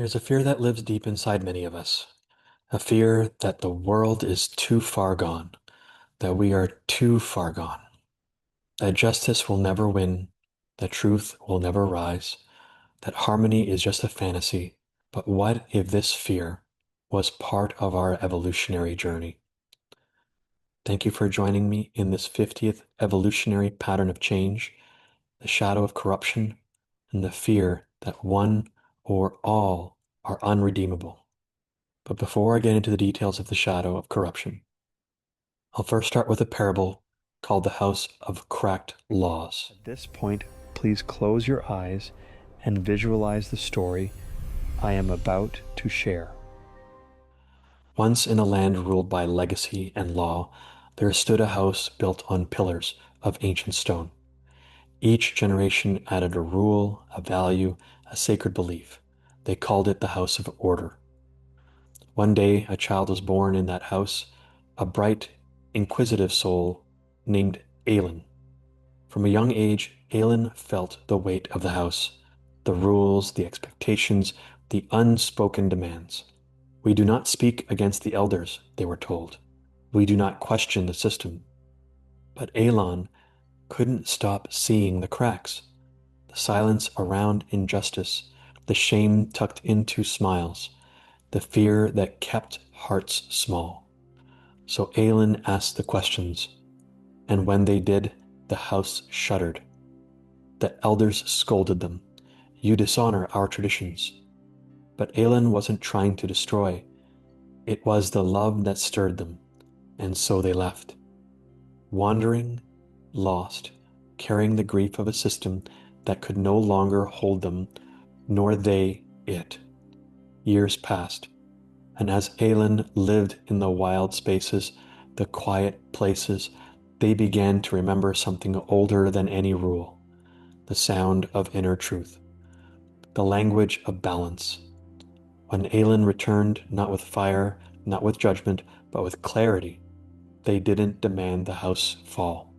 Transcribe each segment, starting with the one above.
There's a fear that lives deep inside many of us, a fear that the world is too far gone, that we are too far gone, that justice will never win, that truth will never rise, that harmony is just a fantasy. But what if this fear was part of our evolutionary journey? Thank you for joining me in this 50th evolutionary pattern of change, the shadow of corruption, and the fear that one or all are unredeemable. But before I get into the details of the shadow of corruption, I'll first start with a parable called the House of Cracked Laws. At this point, please close your eyes and visualize the story I am about to share. Once in a land ruled by legacy and law, there stood a house built on pillars of ancient stone. Each generation added a rule, a value, a sacred belief. They called it the House of Order. One day, a child was born in that house, a bright, inquisitive soul named Aelin. From a young age, Aelin felt the weight of the house, the rules, the expectations, the unspoken demands. We do not speak against the elders, they were told. We do not question the system. But Aelin couldn't stop seeing the cracks, the silence around injustice, the shame tucked into smiles, the fear that kept hearts small. So Aelin asked the questions, and when they did, the house shuddered. The elders scolded them. You dishonor our traditions. But Aelin wasn't trying to destroy. It was the love that stirred them, and so they left. Wandering, lost, carrying the grief of a system that could no longer hold them, nor they it. Years passed, and as Aelin lived in the wild spaces, the quiet places, they began to remember something older than any rule, the sound of inner truth, the language of balance. When Aelin returned, not with fire, not with judgment, but with clarity, they didn't demand the house fall.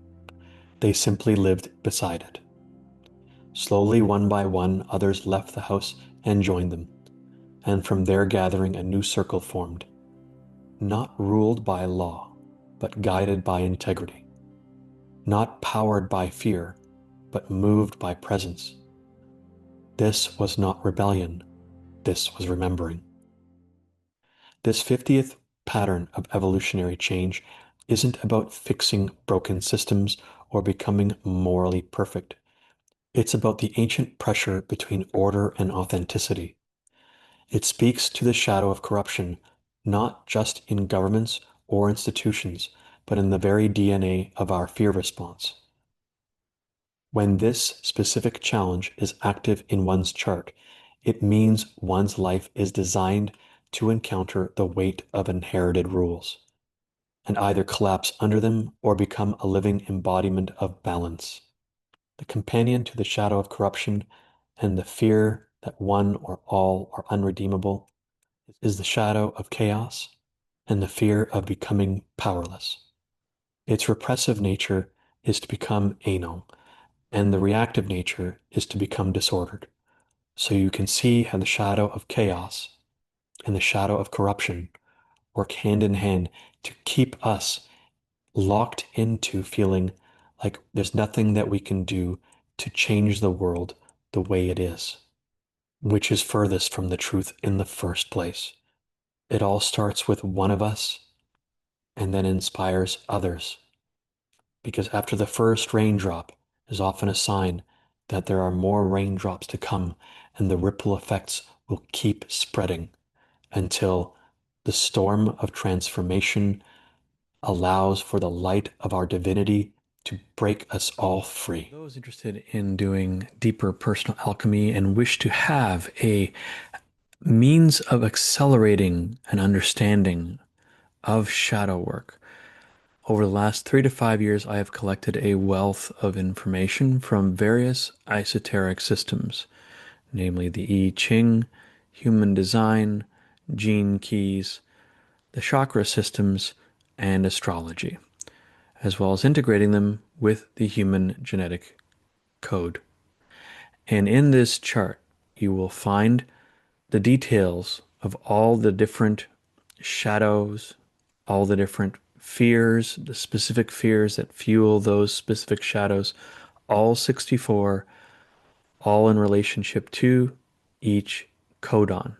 They simply lived beside it. Slowly, one by one, others left the house and joined them, and from their gathering a new circle formed, not ruled by law, but guided by integrity, not powered by fear, but moved by presence. This was not rebellion, this was remembering. This 50th pattern of evolutionary change isn't about fixing broken systems or becoming morally perfect. It's about the ancient pressure between order and authenticity. It speaks to the shadow of corruption, not just in governments or institutions, but in the very DNA of our fear response. When this specific challenge is active in one's chart, it means one's life is designed to encounter the weight of inherited rules and either collapse under them or become a living embodiment of balance. The companion to the shadow of corruption and the fear that one or all are unredeemable is the shadow of chaos and the fear of becoming powerless. Its repressive nature is to become anal, and the reactive nature is to become disordered. So you can see how the shadow of chaos and the shadow of corruption work hand in hand to keep us locked into feeling like there's nothing that we can do to change the world the way it is, which is furthest from the truth in the first place. It all starts with one of us and then inspires others. Because after the first raindrop is often a sign that there are more raindrops to come, and the ripple effects will keep spreading until the storm of transformation allows for the light of our divinity to break us all free. Those interested in doing deeper personal alchemy and wish to have a means of accelerating an understanding of shadow work. Over the last 3 to 5 years, I have collected a wealth of information from various esoteric systems, namely the I Ching, human design, gene keys, the chakra systems, and astrology, as well as integrating them with the human genetic code. And in this chart, you will find the details of all the different shadows, all the different fears, the specific fears that fuel those specific shadows, all 64, all in relationship to each codon.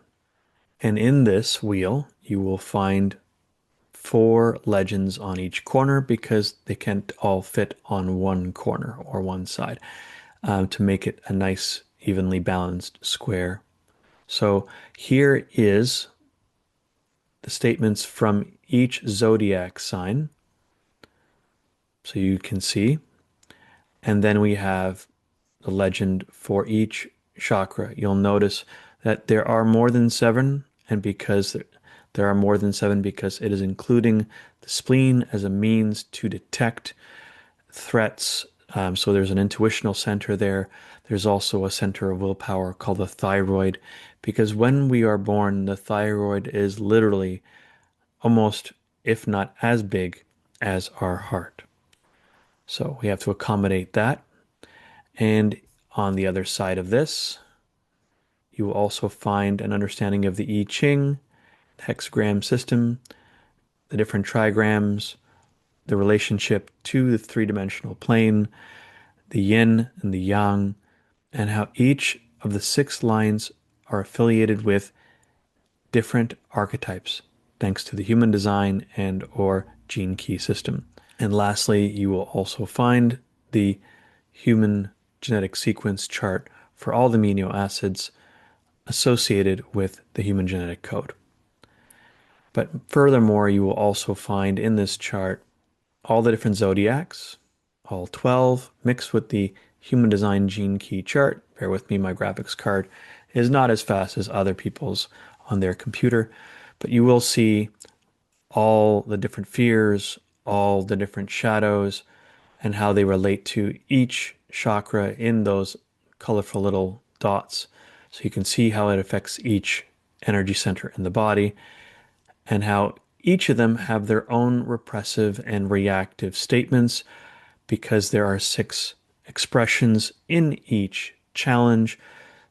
And in this wheel, you will find 4 legends on each corner because they can't all fit on one corner or one side to make it a nice, evenly balanced square. So here is the statements from each zodiac sign. So you can see. And then we have the legend for each chakra. You'll notice that there are more than 7, and because there are more than 7, because it is including the spleen as a means to detect threats. So there's an intuitional center there. There's also a center of willpower called the thyroid, because when we are born, the thyroid is literally almost, if not as big as our heart. So we have to accommodate that. And on the other side of this, you will also find an understanding of the I Ching, the hexagram system, the different trigrams, the relationship to the three-dimensional plane, the yin and the yang, and how each of the 6 lines are affiliated with different archetypes, thanks to the human design and or gene key system. And lastly, you will also find the human genetic sequence chart for all the amino acids associated with the human genetic code. But furthermore, you will also find in this chart all the different zodiacs, all 12, mixed with the human design gene key chart. Bear with me, my graphics card is not as fast as other people's on their computer, but you will see all the different fears, all the different shadows, and how they relate to each chakra in those colorful little dots. So you can see how it affects each energy center in the body and how each of them have their own repressive and reactive statements because there are 6 expressions in each challenge.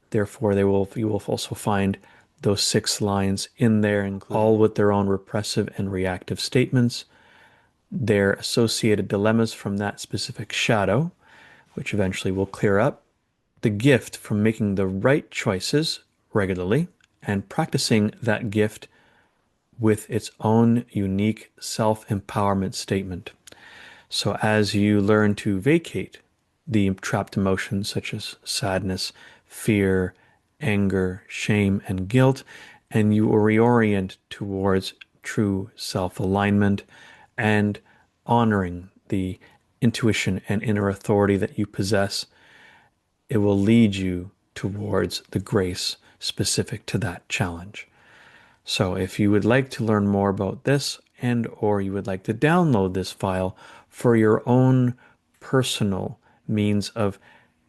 Therefore, you will also find those 6 lines in there, all with their own repressive and reactive statements, their associated dilemmas from that specific shadow, which eventually will clear up, the gift from making the right choices regularly and practicing that gift with its own unique self-empowerment statement. So as you learn to vacate the trapped emotions such as sadness, fear, anger, shame, and guilt, and you will reorient towards true self-alignment and honoring the intuition and inner authority that you possess, it will lead you towards the grace specific to that challenge. So if you would like to learn more about this and or you would like to download this file for your own personal means of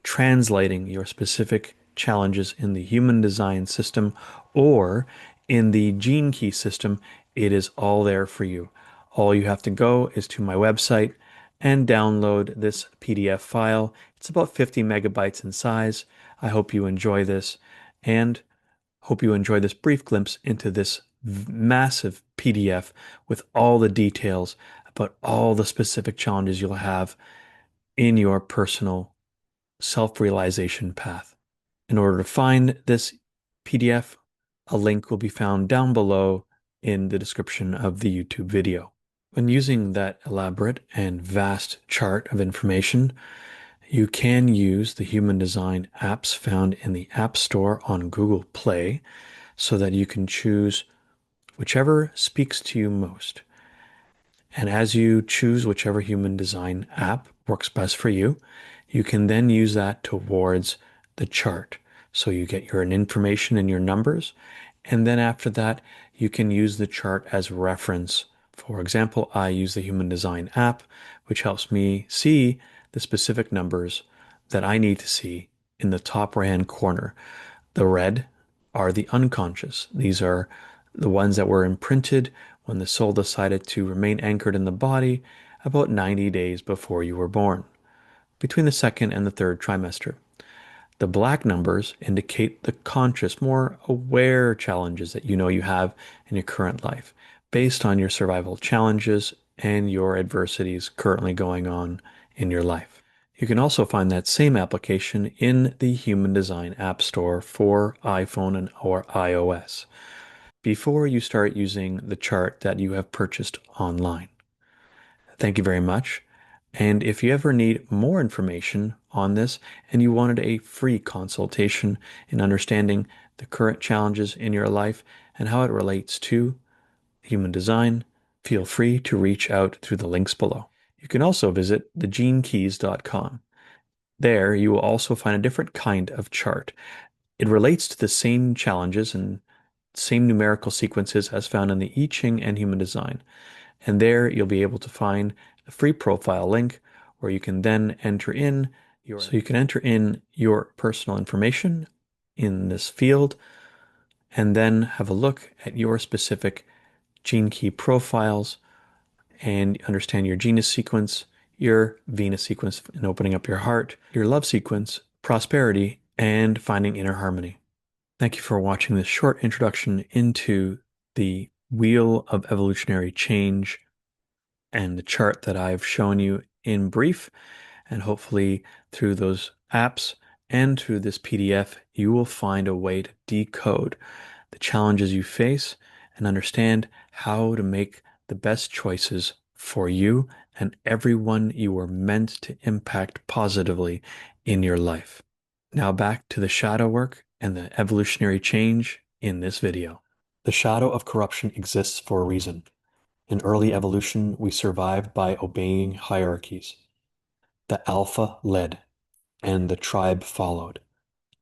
translating your specific challenges in the human design system or in the gene key system, it is all there for you. All you have to go is to my website and download this PDF file. It's about 50 megabytes in size. I hope you enjoy this and hope you enjoy this brief glimpse into this massive PDF with all the details about all the specific challenges you'll have in your personal self-realization path. In order to find this PDF, a link will be found down below in the description of the YouTube video. When using that elaborate and vast chart of information, you can use the human design apps found in the App Store on Google Play so that you can choose whichever speaks to you most. And as you choose whichever human design app works best for you, you can then use that towards the chart. So you get your information and your numbers. And then after that, you can use the chart as reference. For example, I use the human design app, which helps me see the specific numbers that I need to see in the top right-hand corner. The red are the unconscious. These are the ones that were imprinted when the soul decided to remain anchored in the body about 90 days before you were born, between the second and the third trimester. The black numbers indicate the conscious, more aware challenges that you know you have in your current life based on your survival challenges and your adversities currently going on in your life. You can also find that same application in the Human Design App Store for iPhone and or iOS before you start using the chart that you have purchased online. Thank you very much. And if you ever need more information on this and you wanted a free consultation in understanding the current challenges in your life and how it relates to human design, feel free to reach out through the links below. You can also visit thegenekeys.com. There, you will also find a different kind of chart. It relates to the same challenges and same numerical sequences as found in the I Ching and Human Design. And there you'll be able to find a free profile link where you can then enter in your personal information in this field and then have a look at your specific gene key profiles and understand your genus sequence, your Venus sequence in opening up your heart, your love sequence, prosperity, and finding inner harmony. Thank you for watching this short introduction into the Wheel of Evolutionary Change and the chart that I've shown you in brief. And hopefully through those apps and through this PDF, you will find a way to decode the challenges you face and understand how to make the best choices for you and everyone you were meant to impact positively in your life. Now back to the shadow work and the evolutionary change in this video. The shadow of corruption exists for a reason. In early evolution, we survived by obeying hierarchies. The alpha led, and the tribe followed.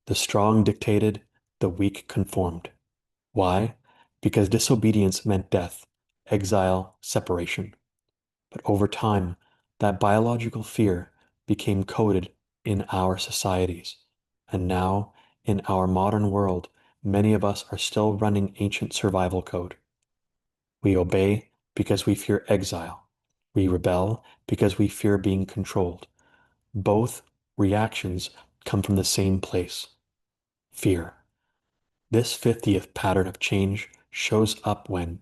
The strong dictated, the weak conformed. Why? Because disobedience meant death, exile, separation. But over time, that biological fear became coded in our societies. And now, in our modern world, many of us are still running ancient survival code. We obey because we fear exile. We rebel because we fear being controlled. Both reactions come from the same place, fear. This 50th pattern of change shows up when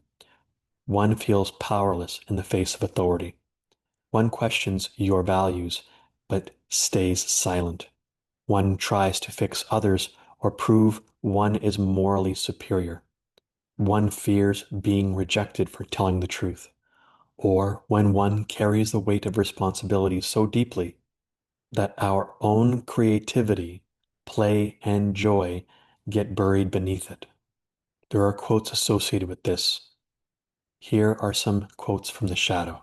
one feels powerless in the face of authority. One questions your values, but stays silent. One tries to fix others or prove one is morally superior. One fears being rejected for telling the truth. Or when one carries the weight of responsibility so deeply that our own creativity, play, and joy get buried beneath it. There are quotes associated with this. Here are some quotes from the shadow.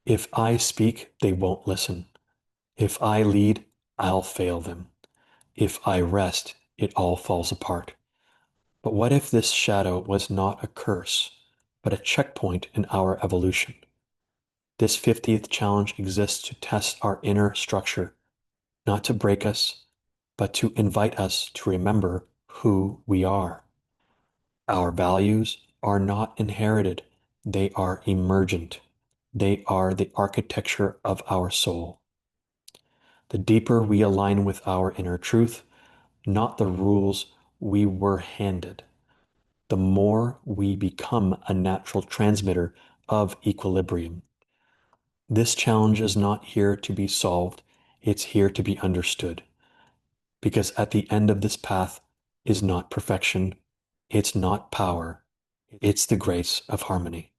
If I speak, they won't listen. If I lead, I'll fail them. If I rest, it all falls apart. But what if this shadow was not a curse, but a checkpoint in our evolution? This 50th challenge exists to test our inner structure, not to break us, but to invite us to remember who we are. Our values are not inherited, they are emergent. They are the architecture of our soul. The deeper we align with our inner truth, not the rules we were handed, the more we become a natural transmitter of equilibrium. This challenge is not here to be solved, it's here to be understood. Because at the end of this path is not perfection, it's not power, it's the grace of harmony.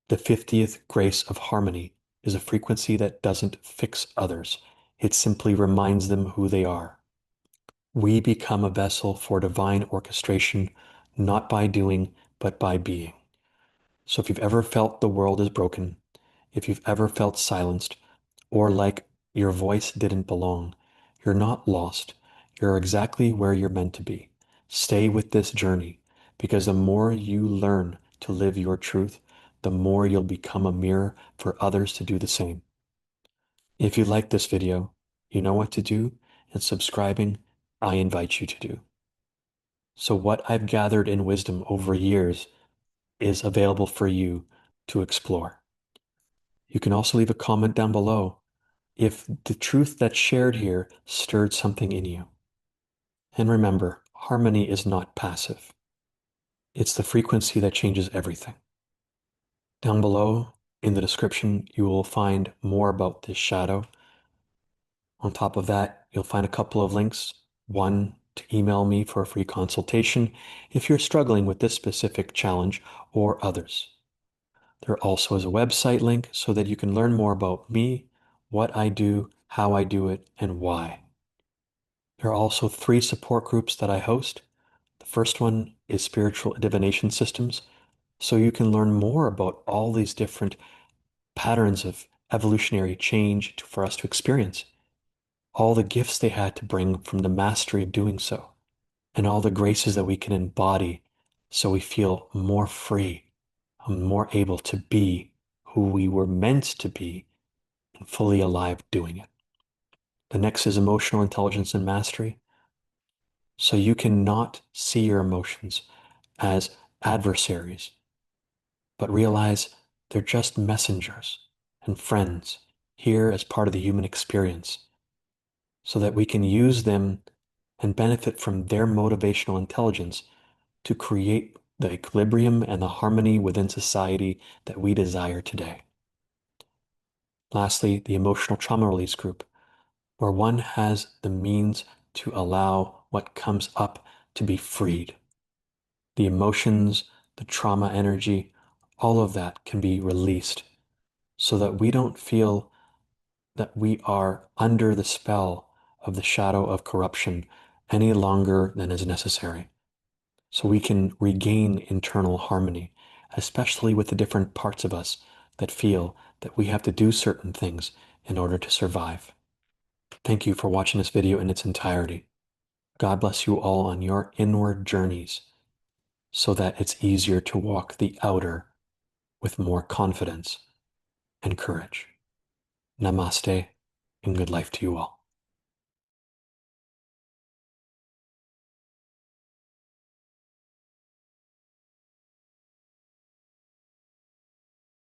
The 50th grace of harmony is a frequency that doesn't fix others, it simply reminds them who they are. We become a vessel for divine orchestration, not by doing, but by being. So if you've ever felt the world is broken, if you've ever felt silenced, or like your voice didn't belong, you're not lost. You're exactly where you're meant to be. Stay with this journey, because the more you learn to live your truth, the more you'll become a mirror for others to do the same. If you like this video, you know what to do, and subscribing, I invite you to do. So what I've gathered in wisdom over years is available for you to explore. You can also leave a comment down below if the truth that's shared here stirred something in you. And remember, harmony is not passive. It's the frequency that changes everything. Down below in the description, you will find more about this shadow. On top of that, you'll find a couple of links. One, to email me for a free consultation if you're struggling with this specific challenge or others. There also is a website link so that you can learn more about me, what I do, how I do it, and why. There are also 3 support groups that I host. The first one is Spiritual Divination Systems, so you can learn more about all these different patterns of evolutionary change for us to experience, all the gifts they had to bring from the mastery of doing so, and all the graces that we can embody so we feel more free and more able to be who we were meant to be and fully alive doing it. The next is Emotional Intelligence and Mastery, so you cannot see your emotions as adversaries, but realize they're just messengers and friends here as part of the human experience, so that we can use them and benefit from their motivational intelligence to create the equilibrium and the harmony within society that we desire today. Lastly, the Emotional Trauma Release Group, where one has the means to allow what comes up to be freed. The emotions, the trauma energy, all of that can be released so that we don't feel that we are under the spell of the shadow of corruption any longer than is necessary. So we can regain internal harmony, especially with the different parts of us that feel that we have to do certain things in order to survive. Thank you for watching this video in its entirety. God bless you all on your inward journeys so that it's easier to walk the outer with more confidence and courage. Namaste and good life to you all.